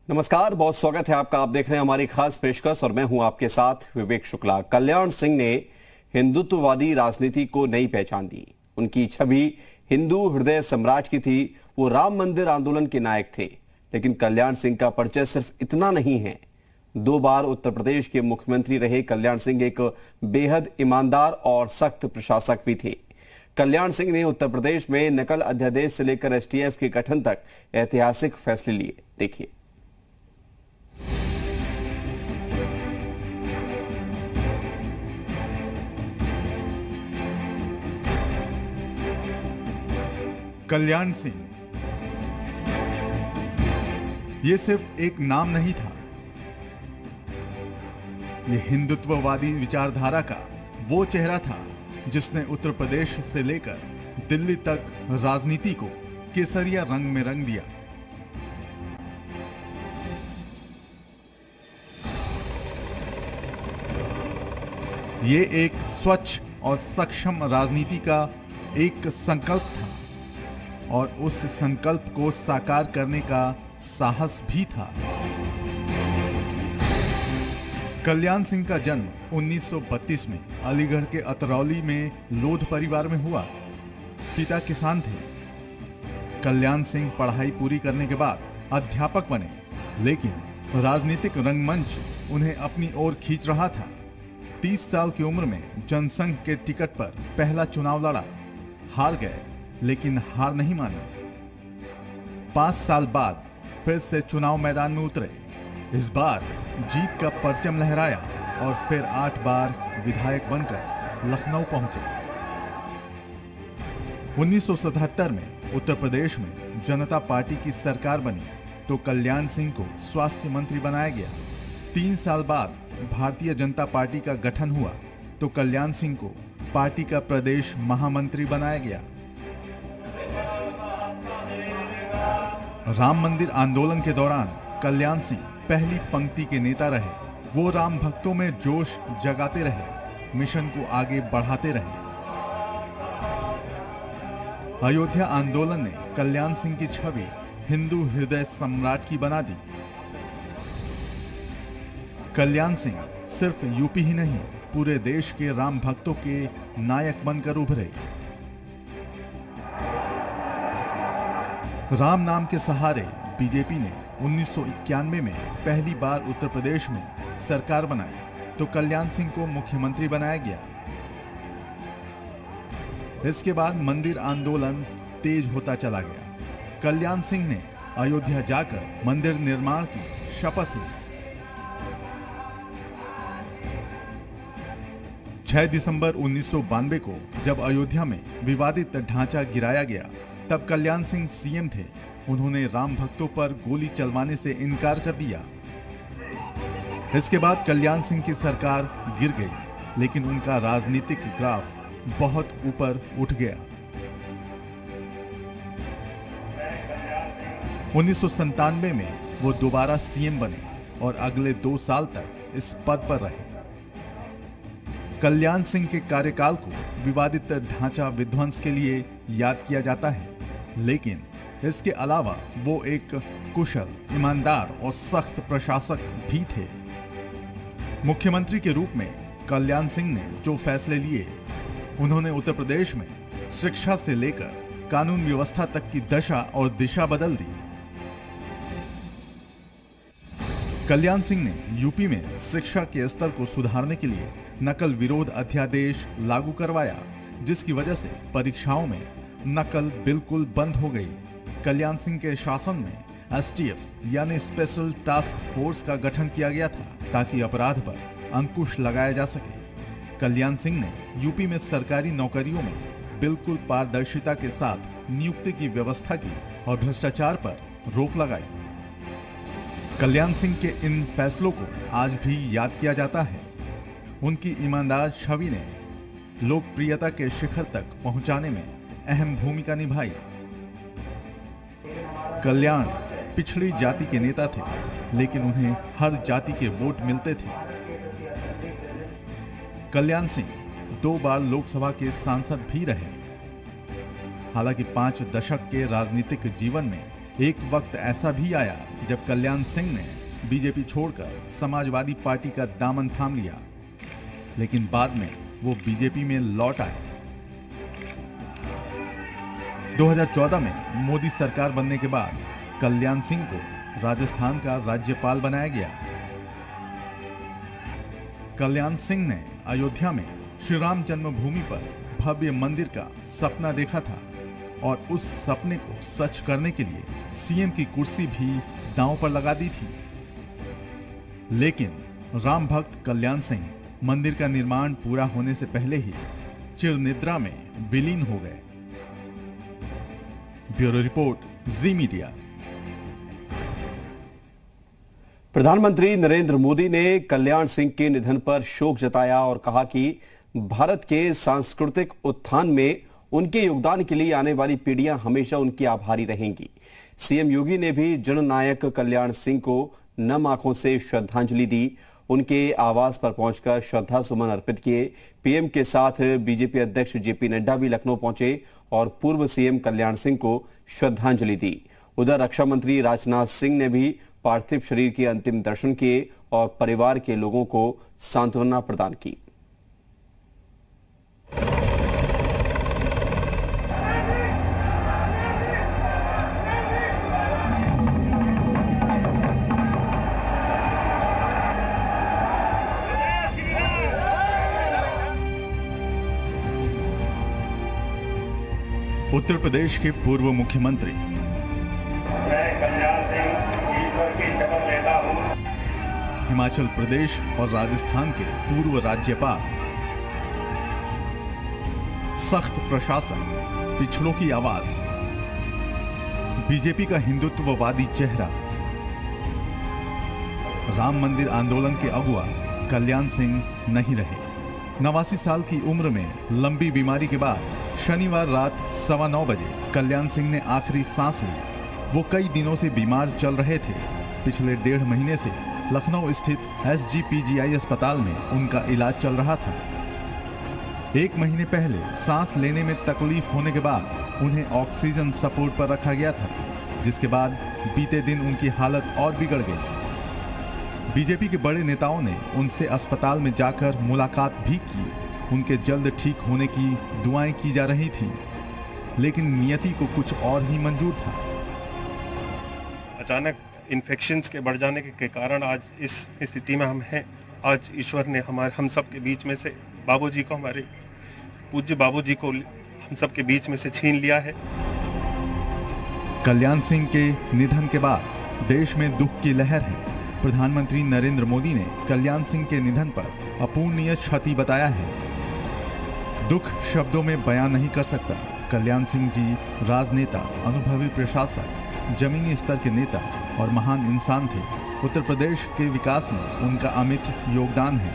नमस्कार, बहुत स्वागत है आपका। आप देख रहे हैं हमारी खास पेशकश और मैं हूं आपके साथ विवेक शुक्ला। कल्याण सिंह ने हिंदुत्ववादी राजनीति को नई पहचान दी। उनकी छवि हिंदू हृदय सम्राट की थी। वो राम मंदिर आंदोलन के नायक थे। लेकिन कल्याण सिंह का परिचय सिर्फ इतना नहीं है। 2 बार उत्तर प्रदेश के मुख्यमंत्री रहे कल्याण सिंह एक बेहद ईमानदार और सख्त प्रशासक भी थे। कल्याण सिंह ने उत्तर प्रदेश में नकल अध्यादेश से लेकर एसटीएफ के गठन तक ऐतिहासिक फैसले लिए। देखिए। कल्याण सिंह ये सिर्फ एक नाम नहीं था, ये हिंदुत्ववादी विचारधारा का वो चेहरा था जिसने उत्तर प्रदेश से लेकर दिल्ली तक राजनीति को केसरिया रंग में रंग दिया। ये एक स्वच्छ और सक्षम राजनीति का एक संकल्प था और उस संकल्प को साकार करने का साहस भी था। कल्याण सिंह का जन्म 1932 में अलीगढ़ के अतरौली में लोध परिवार में हुआ। पिता किसान थे। कल्याण सिंह पढ़ाई पूरी करने के बाद अध्यापक बने, लेकिन राजनीतिक रंगमंच उन्हें अपनी ओर खींच रहा था। 30 साल की उम्र में जनसंघ के टिकट पर पहला चुनाव लड़ा, हार गए, लेकिन हार नहीं मानी। 5 साल बाद फिर से चुनाव मैदान में उतरे। इस बार जीत का परचम लहराया और फिर 8 बार विधायक बनकर लखनऊ पहुंचे। 1977 में उत्तर प्रदेश में जनता पार्टी की सरकार बनी तो कल्याण सिंह को स्वास्थ्य मंत्री बनाया गया। 3 साल बाद भारतीय जनता पार्टी का गठन हुआ तो कल्याण सिंह को पार्टी का प्रदेश महामंत्री बनाया गया। राम मंदिर आंदोलन के दौरान कल्याण सिंह पहली पंक्ति के नेता रहे। वो राम भक्तों में जोश जगाते रहे, मिशन को आगे बढ़ाते रहे। अयोध्या आंदोलन ने कल्याण सिंह की छवि हिंदू हृदय सम्राट की बना दी। कल्याण सिंह सिर्फ यूपी ही नहीं, पूरे देश के राम भक्तों के नायक बनकर उभरे। राम नाम के सहारे बीजेपी ने 1991 में पहली बार उत्तर प्रदेश में सरकार बनाई तो कल्याण सिंह को मुख्यमंत्री बनाया गया। इसके बाद मंदिर आंदोलन तेज होता चला गया। कल्याण सिंह ने अयोध्या जाकर मंदिर निर्माण की शपथ ली। 6 दिसंबर 1992 को जब अयोध्या में विवादित ढांचा गिराया गया तब कल्याण सिंह सीएम थे। उन्होंने राम भक्तों पर गोली चलवाने से इनकार कर दिया। इसके बाद कल्याण सिंह की सरकार गिर गई, लेकिन उनका राजनीतिक ग्राफ बहुत ऊपर उठ गया। 1997 में वो दोबारा सीएम बने और अगले 2 साल तक इस पद पर रहे। कल्याण सिंह के कार्यकाल को विवादित ढांचा विध्वंस के लिए याद किया जाता है, लेकिन इसके अलावा वो एक कुशल, ईमानदार और सख्त प्रशासक भी थे। मुख्यमंत्री के रूप में कल्याण सिंह ने जो फैसले लिए, उन्होंने उत्तर प्रदेश में शिक्षा से लेकर कानून व्यवस्था तक की दशा और दिशा बदल दी। कल्याण सिंह ने यूपी में शिक्षा के स्तर को सुधारने के लिए नकल विरोध अध्यादेश लागू करवाया, जिसकी वजह से परीक्षाओं में नकल बिल्कुल बंद हो गई। कल्याण सिंह के शासन में एसटीएफ यानी स्पेशल टास्क फोर्स का गठन किया गया था ताकि अपराध पर अंकुश लगाया जा सके। कल्याण सिंह ने यूपी में सरकारी नौकरियों में बिल्कुल पारदर्शिता के साथ नियुक्ति की व्यवस्था की और भ्रष्टाचार पर रोक लगाई। कल्याण सिंह के इन फैसलों को आज भी याद किया जाता है। उनकी ईमानदार छवि ने लोकप्रियता के शिखर तक पहुंचाने में अहम भूमिका निभाई। कल्याण पिछड़ी जाति के नेता थे, लेकिन उन्हें हर जाति के वोट मिलते थे। कल्याण सिंह 2 बार लोकसभा के सांसद भी रहे। हालांकि 5 दशक के राजनीतिक जीवन में एक वक्त ऐसा भी आया जब कल्याण सिंह ने बीजेपी छोड़कर समाजवादी पार्टी का दामन थाम लिया, लेकिन बाद में वो बीजेपी में लौट आए। 2014 में मोदी सरकार बनने के बाद कल्याण सिंह को राजस्थान का राज्यपाल बनाया गया। कल्याण सिंह ने अयोध्या में श्री राम जन्मभूमि पर भव्य मंदिर का सपना देखा था और उस सपने को सच करने के लिए सीएम की कुर्सी भी दांव पर लगा दी थी। लेकिन राम भक्त कल्याण सिंह मंदिर का निर्माण पूरा होने से पहले ही चिर निद्रा में विलीन हो गए। ब्यूरो रिपोर्ट, जी मीडिया। प्रधानमंत्री नरेंद्र मोदी ने कल्याण सिंह के निधन पर शोक जताया और कहा कि भारत के सांस्कृतिक उत्थान में उनके योगदान के लिए आने वाली पीढ़ियां हमेशा उनकी आभारी रहेंगी। सीएम योगी ने भी जननायक कल्याण सिंह को नम आंखों से श्रद्धांजलि दी। उनके आवास पर पहुंचकर श्रद्धा सुमन अर्पित किए। पीएम के साथ बीजेपी अध्यक्ष जेपी नड्डा भी लखनऊ पहुंचे और पूर्व सीएम कल्याण सिंह को श्रद्धांजलि दी। उधर रक्षा मंत्री राजनाथ सिंह ने भी पार्थिव शरीर के अंतिम दर्शन किए और परिवार के लोगों को सांत्वना प्रदान की। उत्तर प्रदेश के पूर्व मुख्यमंत्री हिमाचल प्रदेश और राजस्थान के पूर्व राज्यपाल, सख्त प्रशासन, पिछड़ों की आवाज, बीजेपी का हिंदुत्ववादी चेहरा, राम मंदिर आंदोलन के अगुआ कल्याण सिंह नहीं रहे। 89 साल की उम्र में लंबी बीमारी के बाद शनिवार रात 9:15 बजे कल्याण सिंह ने आखिरी सांस ली। वो कई दिनों से बीमार चल रहे थे। पिछले 1.5 महीने से लखनऊ स्थित SGPGI अस्पताल में उनका इलाज चल रहा था। 1 महीने पहले सांस लेने में तकलीफ होने के बाद उन्हें ऑक्सीजन सपोर्ट पर रखा गया था, जिसके बाद बीते दिन उनकी हालत और बिगड़ गई। बीजेपी के बड़े नेताओं ने उनसे अस्पताल में जाकर मुलाकात भी की। उनके जल्द ठीक होने की दुआएं की जा रही थी, लेकिन नियति को कुछ और ही मंजूर था। अचानक इन्फेक्शंस के बढ़ जाने के कारण आज इस स्थिति में हम हैं। आज ईश्वर ने हम सब के बीच में से बाबूजी को, हमारे पूज्य बाबूजी को हम सब के बीच में से छीन लिया है। कल्याण सिंह के निधन के बाद देश में दुख की लहर है। प्रधानमंत्री नरेंद्र मोदी ने कल्याण सिंह के निधन पर अपूरणीय क्षति बताया है। दुख शब्दों में बयान नहीं कर सकता। कल्याण सिंह जी राजनेता, अनुभवी प्रशासक, जमीनी स्तर के नेता और महान इंसान थे। उत्तर प्रदेश के विकास में उनका अमिट योगदान है।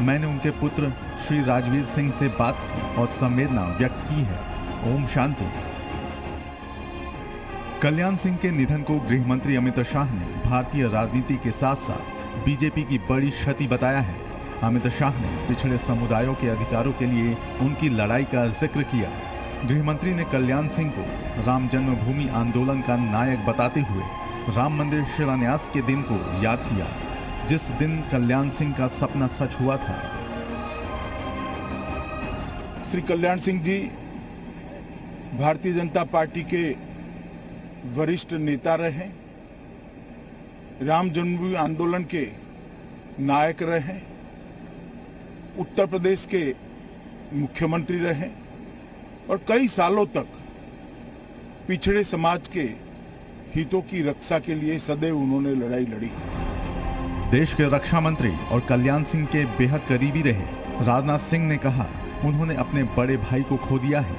मैंने उनके पुत्र श्री राजवीर सिंह से बात की और संवेदना व्यक्त की है। ओम शांति। कल्याण सिंह के निधन को गृह मंत्री अमित शाह ने भारतीय राजनीति के साथ साथ बीजेपी की बड़ी क्षति बताया है। अमित शाह ने पिछड़े समुदायों के अधिकारों के लिए उनकी लड़ाई का जिक्र किया। गृह मंत्री ने कल्याण सिंह को राम जन्मभूमि आंदोलन का नायक बताते हुए राम मंदिर शिलान्यास के दिन को याद किया, जिस दिन कल्याण सिंह का सपना सच हुआ था। श्री कल्याण सिंह जी भारतीय जनता पार्टी के वरिष्ठ नेता रहे, राम जन्मभूमि आंदोलन के नायक रहे, उत्तर प्रदेश के मुख्यमंत्री रहे और कई सालों तक पिछड़े समाज के हितों की रक्षा के लिए सदैव उन्होंने लड़ाई लड़ी। देश के रक्षा मंत्री और कल्याण सिंह के बेहद करीबी रहे राजनाथ सिंह ने कहा, उन्होंने अपने बड़े भाई को खो दिया है।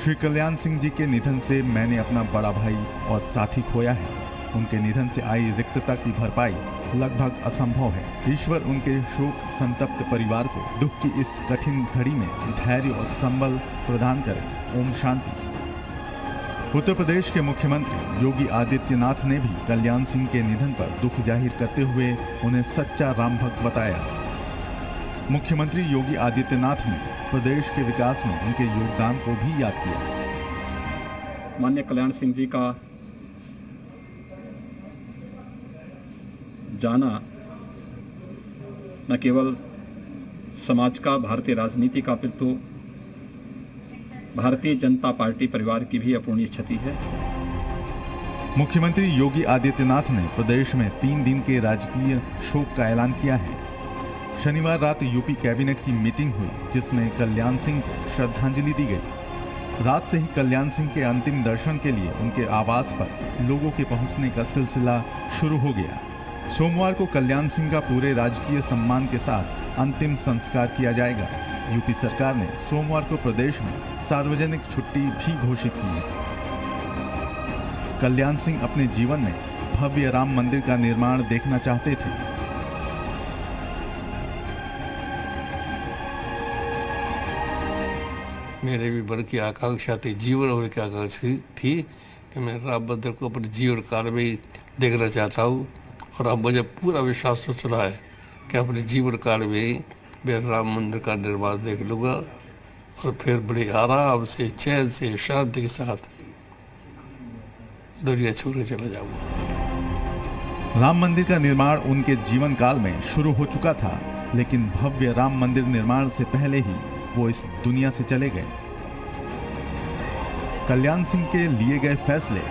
श्री कल्याण सिंह जी के निधन से मैंने अपना बड़ा भाई और साथी खोया है। उनके निधन से आई रिक्तता की भरपाई लगभग असंभव है। ईश्वर उनके शोक संतप्त परिवार को दुख की इस कठिन घड़ी में धैर्य और संबल प्रदान करे। ओम शांति। उत्तर प्रदेश के मुख्यमंत्री योगी आदित्यनाथ ने भी कल्याण सिंह के निधन पर दुख जाहिर करते हुए उन्हें सच्चा राम भक्त बताया। मुख्यमंत्री योगी आदित्यनाथ ने प्रदेश के विकास में उनके योगदान को भी याद किया। माननीय कल्याण सिंह जी का जाना न केवल समाज का, भारतीय राजनीति का, अपितु भारतीय जनता पार्टी परिवार की भी अपूर्णीय क्षति है। मुख्यमंत्री योगी आदित्यनाथ ने प्रदेश में 3 दिन के राजकीय शोक का ऐलान किया है। शनिवार रात यूपी कैबिनेट की मीटिंग हुई, जिसमें कल्याण सिंह को श्रद्धांजलि दी गई। रात से ही कल्याण सिंह के अंतिम दर्शन के लिए उनके आवास पर लोगों के पहुंचने का सिलसिला शुरू हो गया। सोमवार को कल्याण सिंह का पूरे राजकीय सम्मान के साथ अंतिम संस्कार किया जाएगा। यूपी सरकार ने सोमवार को प्रदेश में सार्वजनिक छुट्टी भी घोषित की है। कल्याण सिंह अपने जीवन में भव्य राम मंदिर का निर्माण देखना चाहते थे। मेरे भी बड़ की आकांक्षा थी, जीवन भर की आकांक्षा थी कि मैं राम मंदिर को अपने जीवन काल में ही देखना चाहता हूँ। और अब मुझे पूरा विश्वास हो चला है कि अपने जीवन काल में ही मैं राम मंदिर का निर्माण देख लूँगा और फिर बड़े आराम से, चैन से, शांति के साथ दुनिया छोड़कर चला जाऊँगा। राम मंदिर का निर्माण उनके जीवन काल में शुरू हो चुका था, लेकिन भव्य राम मंदिर निर्माण से पहले ही वो इस दुनिया से चले गए। कल्याण सिंह के लिए गए फैसले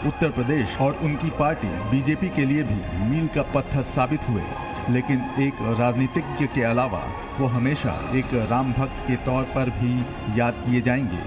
उत्तर प्रदेश और उनकी पार्टी बीजेपी के लिए भी मील का पत्थर साबित हुए, लेकिन एक राजनीतिज्ञ के अलावा वो हमेशा एक राम भक्त के तौर पर भी याद किए जाएंगे।